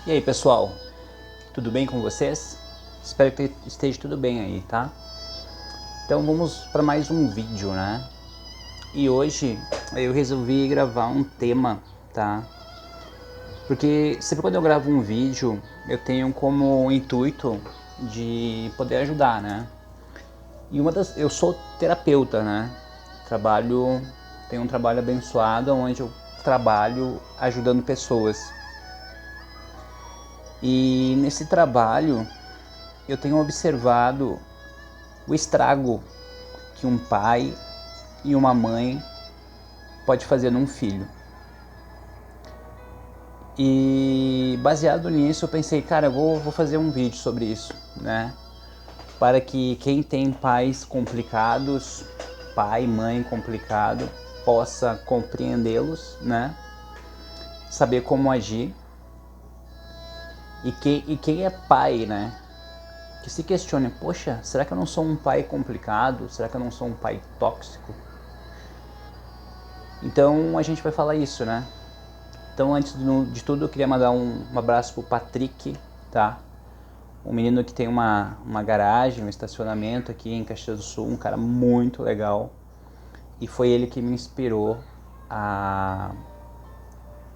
E aí, pessoal, tudo bem com vocês? Espero que esteja tudo bem aí, tá? Então vamos para mais um vídeo, né? E hoje eu resolvi gravar um tema, tá? Porque sempre quando eu gravo um vídeo, eu tenho como intuito de poder ajudar, né? E eu sou terapeuta, né? Tenho um trabalho abençoado onde eu trabalho ajudando pessoas. E nesse trabalho eu tenho observado o estrago que um pai e uma mãe pode fazer num filho. E baseado nisso eu pensei, cara, eu vou fazer um vídeo sobre isso, né? Para que quem tem pais complicados, pai, mãe complicado, possa compreendê-los, né? Saber como agir. E quem é pai, né? Que se questione, poxa, será que eu não sou um pai complicado? Será que eu não sou um pai tóxico? Então a gente vai falar isso, né? Então antes de tudo eu queria mandar um abraço pro Patrick, tá? Um menino que tem uma garagem, um estacionamento aqui em Caxias do Sul, um cara muito legal. E foi ele que me inspirou a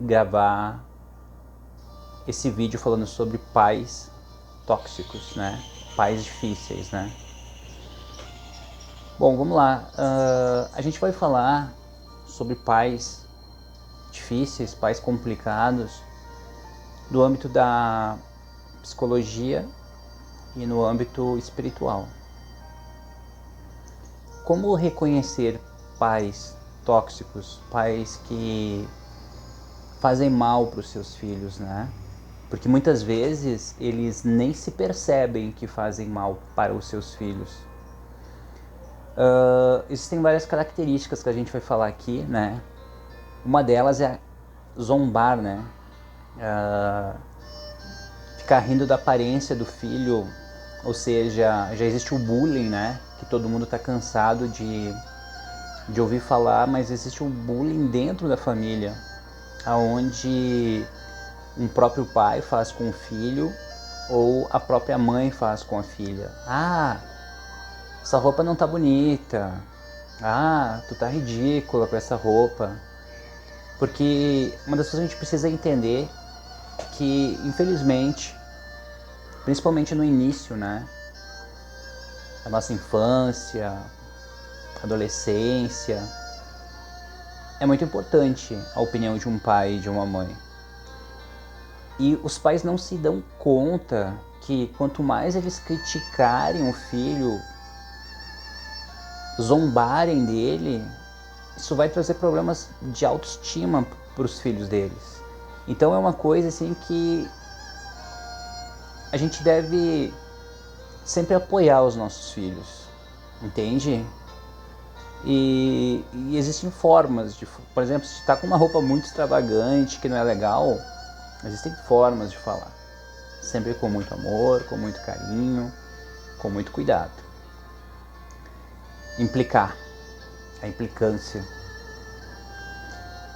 gravar esse vídeo falando sobre pais tóxicos, né? Pais difíceis, né? Bom, vamos lá. A gente vai falar sobre pais difíceis, pais complicados, do âmbito da psicologia e no âmbito espiritual. Como reconhecer pais tóxicos, pais que fazem mal para os seus filhos, né? Porque muitas vezes eles nem se percebem que fazem mal para os seus filhos. Existem várias características que a gente vai falar aqui, né? Uma delas é zombar, né? Ficar rindo da aparência do filho, ou seja, já existe o bullying, né? Que todo mundo está cansado de ouvir falar, mas existe o bullying dentro da família, aonde um próprio pai faz com o filho ou a própria mãe faz com a filha. Ah, essa roupa não tá bonita. Ah, tu tá ridícula com essa roupa. Porque uma das coisas que a gente precisa entender que, infelizmente, principalmente no início, né, da nossa infância, adolescência, é muito importante a opinião de um pai e de uma mãe. E os pais não se dão conta que quanto mais eles criticarem o filho, zombarem dele, isso vai trazer problemas de autoestima para os filhos deles. Então é uma coisa assim que a gente deve sempre apoiar os nossos filhos, entende? E existem formas de, por exemplo, se está com uma roupa muito extravagante que não é legal, existem formas de falar, sempre com muito amor, com muito carinho, com muito cuidado. Implicar, a implicância.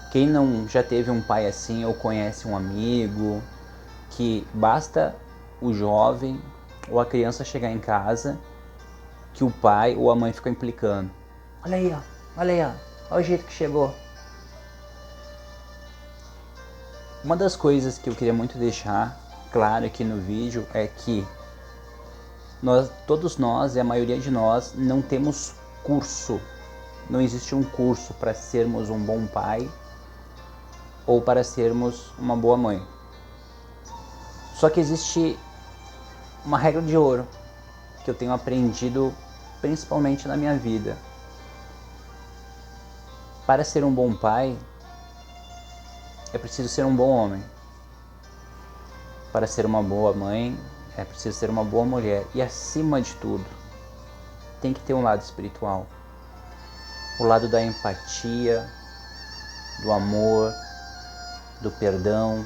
Quem não já teve um pai assim ou conhece um amigo que basta o jovem ou a criança chegar em casa que o pai ou a mãe fica implicando. Olha aí, ó, olha aí, ó, olha o jeito que chegou. Uma das coisas que eu queria muito deixar claro aqui no vídeo é que todos nós e a maioria de nós não temos curso. Não existe um curso para sermos um bom pai ou para sermos uma boa mãe. Só que existe uma regra de ouro que eu tenho aprendido principalmente na minha vida. Para ser um bom pai, é preciso ser um bom homem. Para ser uma boa mãe, é preciso ser uma boa mulher. E acima de tudo, tem que ter um lado espiritual. O lado da empatia, do amor, do perdão.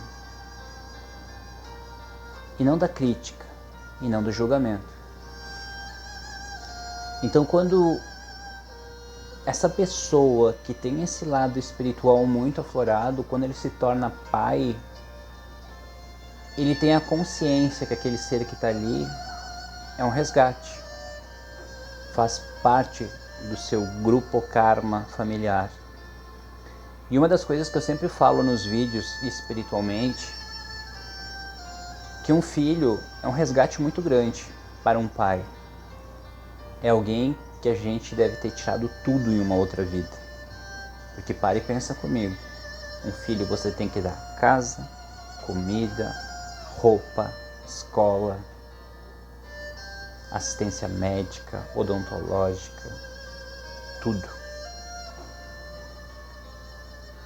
E não da crítica, e não do julgamento. Então quando essa pessoa que tem esse lado espiritual muito aflorado, quando ele se torna pai, ele tem a consciência que aquele ser que está ali é um resgate, faz parte do seu grupo karma familiar. E uma das coisas que eu sempre falo nos vídeos espiritualmente, que um filho é um resgate muito grande para um pai. É alguém que a gente deve ter tirado tudo em uma outra vida. Porque para e pensa comigo, um filho você tem que dar casa, comida, roupa, escola, assistência médica, odontológica, tudo.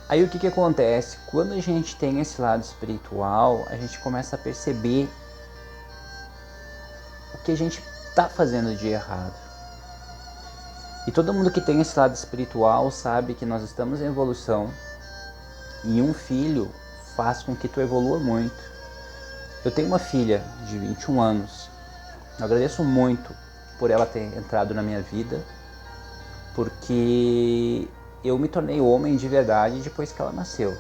Aí o que acontece? Quando a gente tem esse lado espiritual, a gente começa a perceber o que a gente está fazendo de errado. E todo mundo que tem esse lado espiritual sabe que nós estamos em evolução e um filho faz com que tu evolua muito. Eu tenho uma filha de 21 anos. Eu agradeço muito por ela ter entrado na minha vida, porque eu me tornei homem de verdade depois que ela nasceu.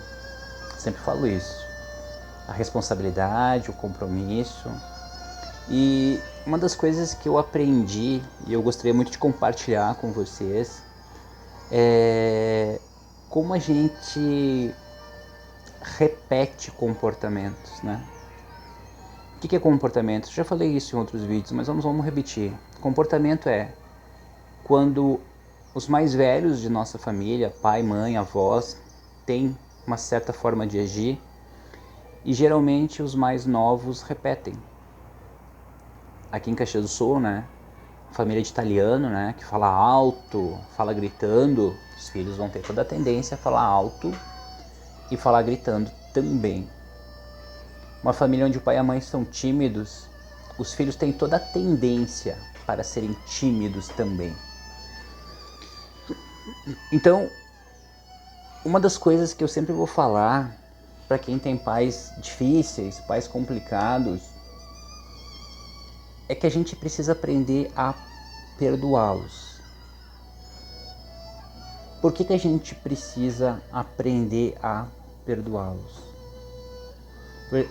Sempre falo isso. A responsabilidade, o compromisso. E uma das coisas que eu aprendi, e eu gostaria muito de compartilhar com vocês, é como a gente repete comportamentos, né? O que é comportamento? Eu já falei isso em outros vídeos, mas vamos repetir. Comportamento é quando os mais velhos de nossa família, pai, mãe, avós, têm uma certa forma de agir e geralmente os mais novos repetem. Aqui em Caxias do Sul, né, família de italiano, né, que fala alto, fala gritando, os filhos vão ter toda a tendência a falar alto e falar gritando também. Uma família onde o pai e a mãe são tímidos, os filhos têm toda a tendência para serem tímidos também. Então, uma das coisas que eu sempre vou falar para quem tem pais difíceis, pais complicados, é que a gente precisa aprender a perdoá-los. Por que a gente precisa aprender a perdoá-los?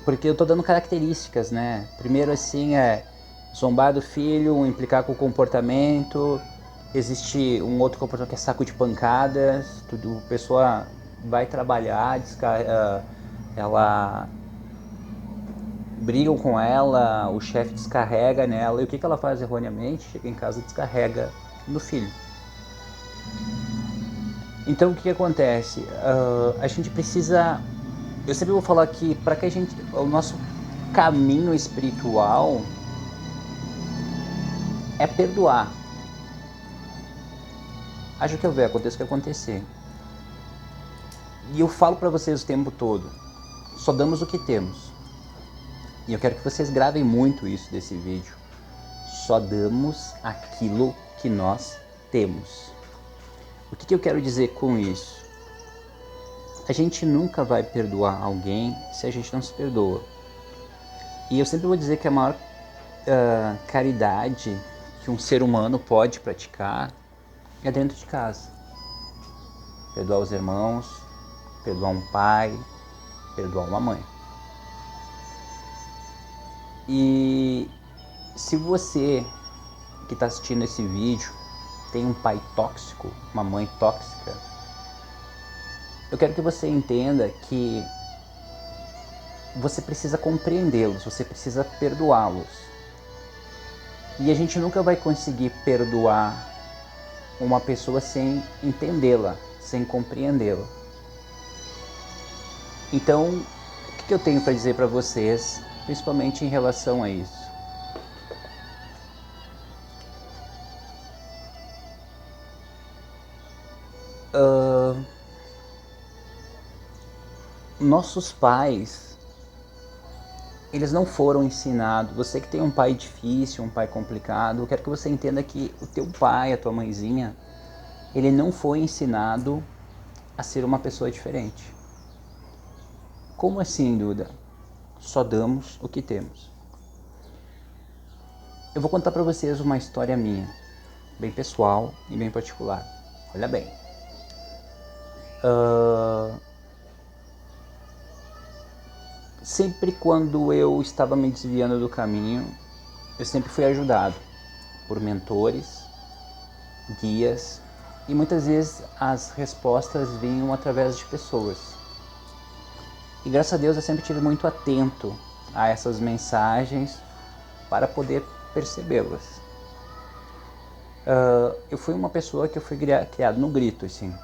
Porque eu estou dando características, né? Primeiro assim é zombar do filho, implicar com o comportamento. Existe um outro comportamento que é saco de pancadas. Tudo, a pessoa vai trabalhar, ela brigam com ela, o chefe descarrega nela. E o que ela faz erroneamente? Chega em casa e descarrega no filho. Então o que acontece? A gente precisa... Eu sempre vou falar que para que a gente... O nosso caminho espiritual é perdoar. Haja o que houver, aconteça o que acontecer. E eu falo para vocês o tempo todo, só damos o que temos. E eu quero que vocês gravem muito isso desse vídeo. Só damos aquilo que nós temos. O que eu quero dizer com isso? A gente nunca vai perdoar alguém se a gente não se perdoa. E eu sempre vou dizer que a maior caridade que um ser humano pode praticar é dentro de casa. Perdoar os irmãos, perdoar um pai, perdoar uma mãe. E se você que está assistindo esse vídeo tem um pai tóxico, uma mãe tóxica, eu quero que você entenda que você precisa compreendê-los, você precisa perdoá-los. E a gente nunca vai conseguir perdoar uma pessoa sem entendê-la, sem compreendê-la. Então, o que eu tenho para dizer para vocês, principalmente em relação a isso? Nossos pais, eles não foram ensinados. Você que tem um pai difícil, um pai complicado, eu quero que você entenda que o teu pai, a tua mãezinha, ele não foi ensinado a ser uma pessoa diferente. Como assim, Duda? Só damos o que temos. Eu vou contar para vocês uma história minha, bem pessoal e bem particular. Olha bem. sempre quando eu estava me desviando do caminho, eu sempre fui ajudado por mentores, guias, e muitas vezes as respostas vinham através de pessoas. E graças a Deus eu sempre estive muito atento a essas mensagens para poder percebê-las. Eu fui uma pessoa que eu fui criado no grito, assim.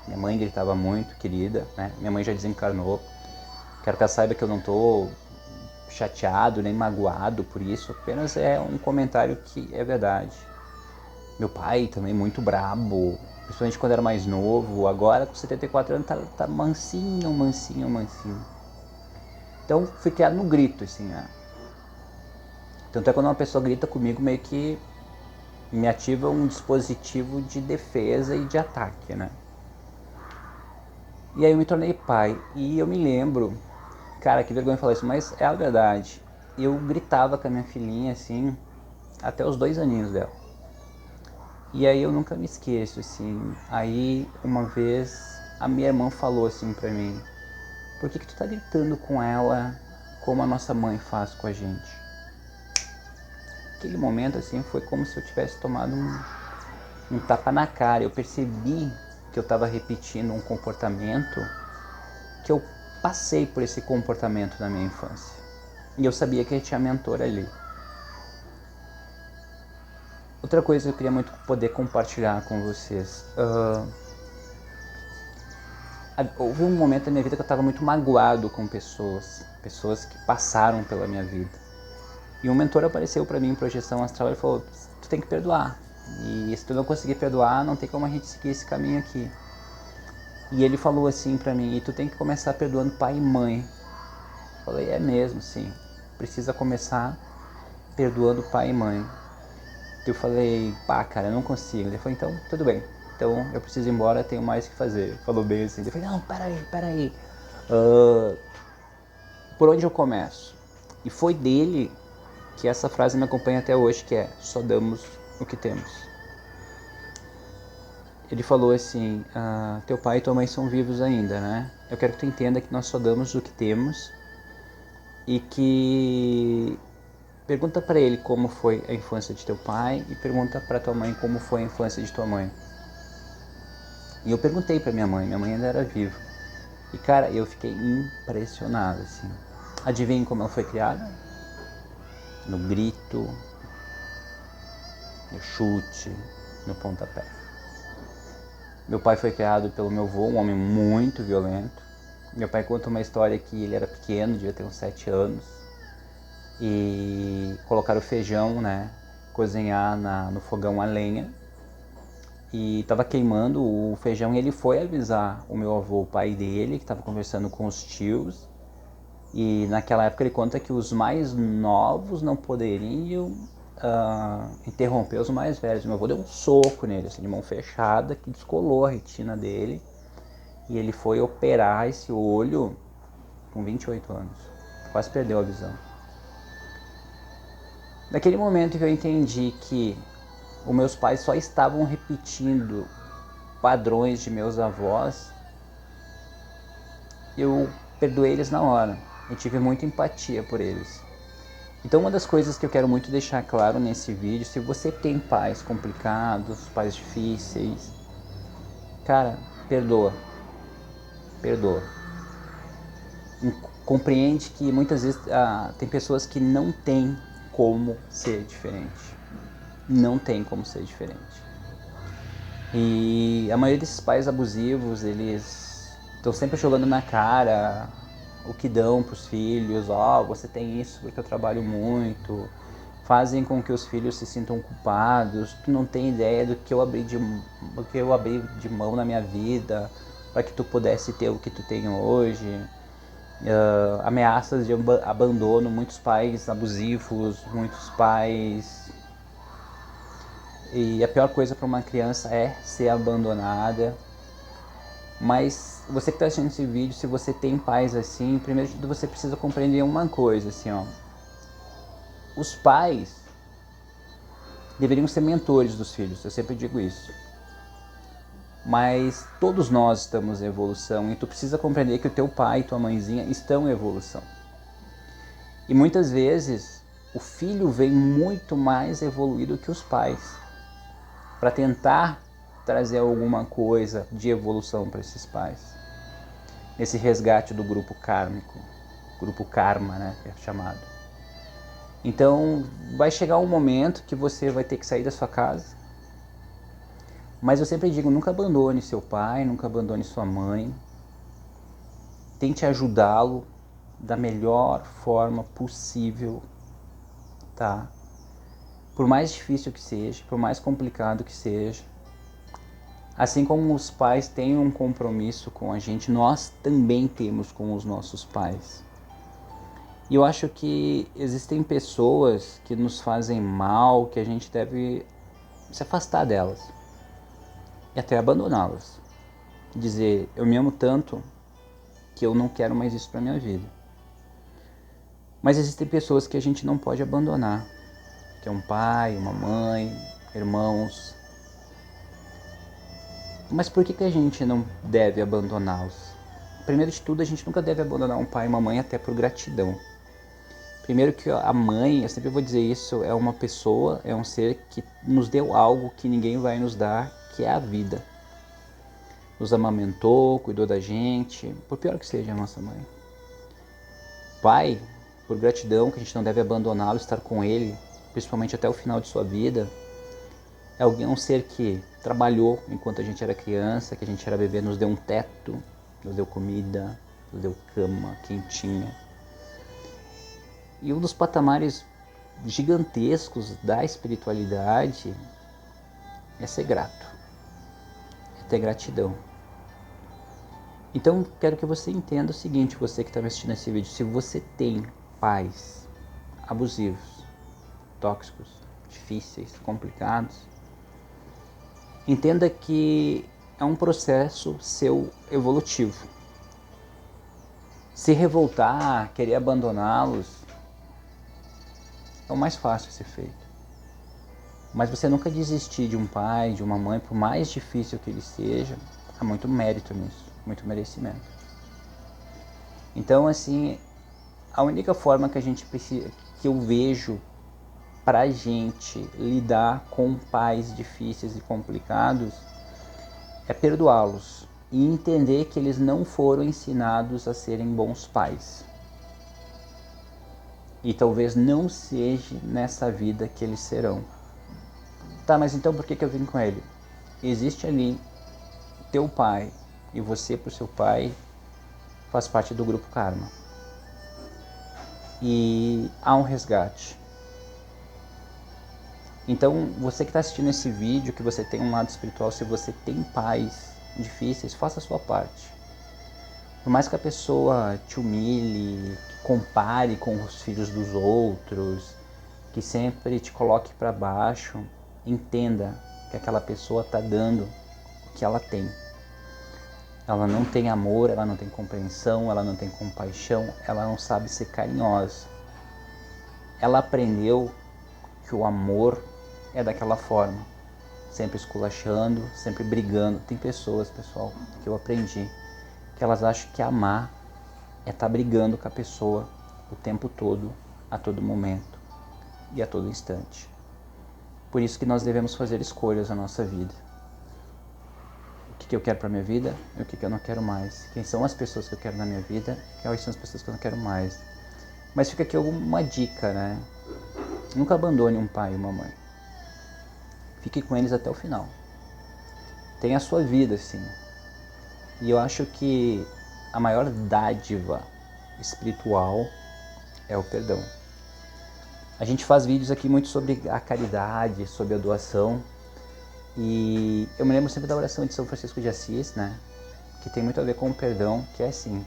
Minha mãe gritava muito, querida, né? Minha mãe já desencarnou. Quero que ela saiba que eu não estou chateado nem magoado por isso, apenas é um comentário que é verdade. Meu pai também muito brabo, principalmente quando era mais novo, agora com 74 anos tá mansinho. Então fui criado no grito, assim, né? Tanto é que quando uma pessoa grita comigo, meio que me ativa um dispositivo de defesa e de ataque, né? E aí eu me tornei pai, e eu me lembro, cara, que vergonha falar isso, mas é a verdade. Eu gritava com a minha filhinha, assim, até os 2 aninhos dela. E aí eu nunca me esqueço, assim, aí uma vez a minha irmã falou assim pra mim: por que tu tá gritando com ela como a nossa mãe faz com a gente? Aquele momento, assim, foi como se eu tivesse tomado um tapa na cara. Eu percebi que eu estava repetindo um comportamento que eu passei por esse comportamento na minha infância. E eu sabia que tinha mentor ali. Outra coisa que eu queria muito poder compartilhar com vocês. Houve um momento da minha vida que eu estava muito magoado com pessoas que passaram pela minha vida. E um mentor apareceu para mim em projeção astral e falou: tu tem que perdoar. E se tu não conseguir perdoar, não tem como a gente seguir esse caminho aqui. E ele falou assim pra mim: e tu tem que começar perdoando pai e mãe. Eu falei: é mesmo, sim. Precisa começar perdoando pai e mãe. Eu falei: pá, cara, eu não consigo. Ele falou: então, tudo bem. Então eu preciso ir embora, tenho mais o que fazer. Ele falou bem assim. Eu falei: não, peraí. Por onde eu começo? E foi dele que essa frase me acompanha até hoje, que é: só damos o que temos. Ele falou assim: teu pai e tua mãe são vivos ainda, né? Eu quero que tu entenda que nós só damos o que temos e que pergunta para ele como foi a infância de teu pai e pergunta para tua mãe como foi a infância de tua mãe. E eu perguntei para minha mãe ainda era viva. E cara, eu fiquei impressionado, assim. Adivinha como ela foi criada? No grito, no chute, no pontapé. Meu pai foi criado pelo meu avô, um homem muito violento. Meu pai conta uma história que ele era pequeno, devia ter uns 7 anos. E colocaram o feijão, né, cozinhar no fogão a lenha. E estava queimando o feijão e ele foi avisar o meu avô, o pai dele, que estava conversando com os tios. E naquela época ele conta que os mais novos não poderiam interromper os mais velhos. Meu avô deu um soco nele, assim, de mão fechada, que descolou a retina dele. E ele foi operar esse olho com 28 anos. Quase perdeu a visão. Naquele momento que eu entendi que os meus pais só estavam repetindo padrões de meus avós, eu perdoei eles na hora. Eu tive muita empatia por eles. Então uma das coisas que eu quero muito deixar claro nesse vídeo: se você tem pais complicados, pais difíceis, cara, perdoa. Compreende que muitas vezes tem pessoas que não têm como ser diferente. Não tem como ser diferente. E a maioria desses pais abusivos, eles estão sempre jogando na cara o que dão para os filhos. Você tem isso porque eu trabalho muito. Fazem com que os filhos se sintam culpados. Tu não tem ideia do que eu abri de mão na minha vida para que tu pudesse ter o que tu tem hoje. Ameaças de abandono, muitos pais abusivos, muitos pais. E a pior coisa para uma criança é ser abandonada. Mas você que está assistindo esse vídeo, se você tem pais assim, primeiro de tudo você precisa compreender uma coisa, assim, ó. Os pais deveriam ser mentores dos filhos, eu sempre digo isso. Mas todos nós estamos em evolução e tu precisa compreender que o teu pai e tua mãezinha estão em evolução. E muitas vezes o filho vem muito mais evoluído que os pais para tentar trazer alguma coisa de evolução para esses pais. Esse resgate do grupo kármico, grupo karma, né, que é chamado. Então vai chegar um momento que você vai ter que sair da sua casa, mas eu sempre digo, nunca abandone seu pai, nunca abandone sua mãe. Tente ajudá-lo da melhor forma possível, tá? Por mais difícil que seja, por mais complicado que seja. Assim como os pais têm um compromisso com a gente, nós também temos com os nossos pais. E eu acho que existem pessoas que nos fazem mal, que a gente deve se afastar delas e até abandoná-las. Dizer, eu me amo tanto que eu não quero mais isso para minha vida. Mas existem pessoas que a gente não pode abandonar, que é um pai, uma mãe, irmãos. Mas por que a gente não deve abandoná-los? Primeiro de tudo, a gente nunca deve abandonar um pai e uma mãe até por gratidão. Primeiro que a mãe, eu sempre vou dizer isso, é uma pessoa, é um ser que nos deu algo que ninguém vai nos dar, que é a vida. Nos amamentou, cuidou da gente, por pior que seja a nossa mãe. Pai, por gratidão, que a gente não deve abandoná-lo, estar com ele, principalmente até o final de sua vida, é um ser que trabalhou enquanto a gente era criança, que a gente era bebê, nos deu um teto, nos deu comida, nos deu cama quentinha. E um dos patamares gigantescos da espiritualidade é ser grato, é ter gratidão. Então quero que você entenda o seguinte, você que está me assistindo esse vídeo, se você tem pais abusivos, tóxicos, difíceis, complicados, entenda que é um processo seu evolutivo. Se revoltar, querer abandoná-los, é o mais fácil a ser feito. Mas você nunca desistir de um pai, de uma mãe, por mais difícil que ele seja, há muito mérito nisso, muito merecimento. Então, assim, a única forma que a gente precisa, que eu vejo pra gente lidar com pais difíceis e complicados, é perdoá-los e entender que eles não foram ensinados a serem bons pais. E talvez não seja nessa vida que eles serão. Tá, mas então por que eu vim com ele? Existe ali teu pai e você pro seu pai faz parte do grupo karma. E há um resgate. Então, você que está assistindo esse vídeo, que você tem um lado espiritual, se você tem pais difíceis, faça a sua parte. Por mais que a pessoa te humilhe, compare com os filhos dos outros, que sempre te coloque para baixo, entenda que aquela pessoa está dando o que ela tem. Ela não tem amor, ela não tem compreensão, ela não tem compaixão, ela não sabe ser carinhosa. Ela aprendeu que o amor é daquela forma, sempre esculachando, sempre brigando. Tem pessoas, pessoal, que eu aprendi, que elas acham que amar é estar brigando com a pessoa o tempo todo, a todo momento e a todo instante. Por isso que nós devemos fazer escolhas na nossa vida. O que eu quero para minha vida e o que eu não quero mais. Quem são as pessoas que eu quero na minha vida e quais são as pessoas que eu não quero mais. Mas fica aqui alguma dica, né? Nunca abandone um pai e uma mãe. Fique com eles até o final. Tenha a sua vida, sim. E eu acho que a maior dádiva espiritual é o perdão. A gente faz vídeos aqui muito sobre a caridade, sobre a doação. E eu me lembro sempre da oração de São Francisco de Assis, né? Que tem muito a ver com o perdão, que é assim.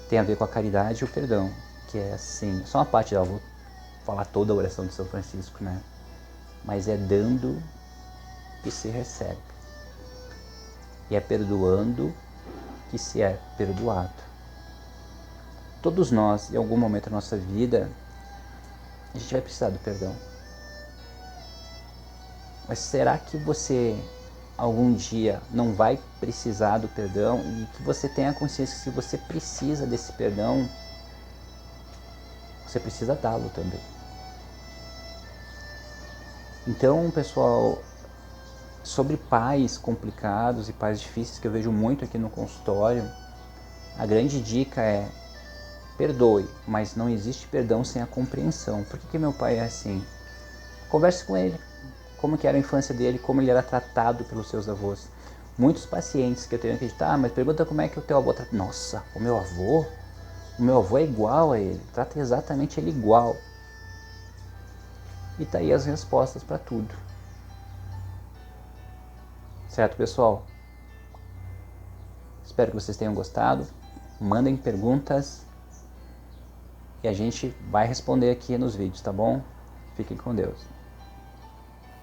Tem a ver com a caridade e o perdão, que é assim. Só uma parte dela, vou falar toda a oração de São Francisco, né? Mas é dando que se recebe. E é perdoando que se é perdoado. Todos nós, em algum momento da nossa vida, a gente vai precisar do perdão. Mas será que você algum dia não vai precisar do perdão e que você tenha consciência que se você precisa desse perdão, você precisa dá-lo também. Então, pessoal, sobre pais complicados e pais difíceis que eu vejo muito aqui no consultório, a grande dica é: perdoe, mas não existe perdão sem a compreensão. Por que meu pai é assim? Converse com ele, como que era a infância dele, como ele era tratado pelos seus avós. Muitos pacientes que eu tenho aqui, mas pergunta como é que o teu avô trata. Nossa, o meu avô é igual a ele, trata exatamente ele igual. E tá aí as respostas para tudo. Certo, pessoal? Espero que vocês tenham gostado. Mandem perguntas e a gente vai responder aqui nos vídeos, tá bom? Fiquem com Deus.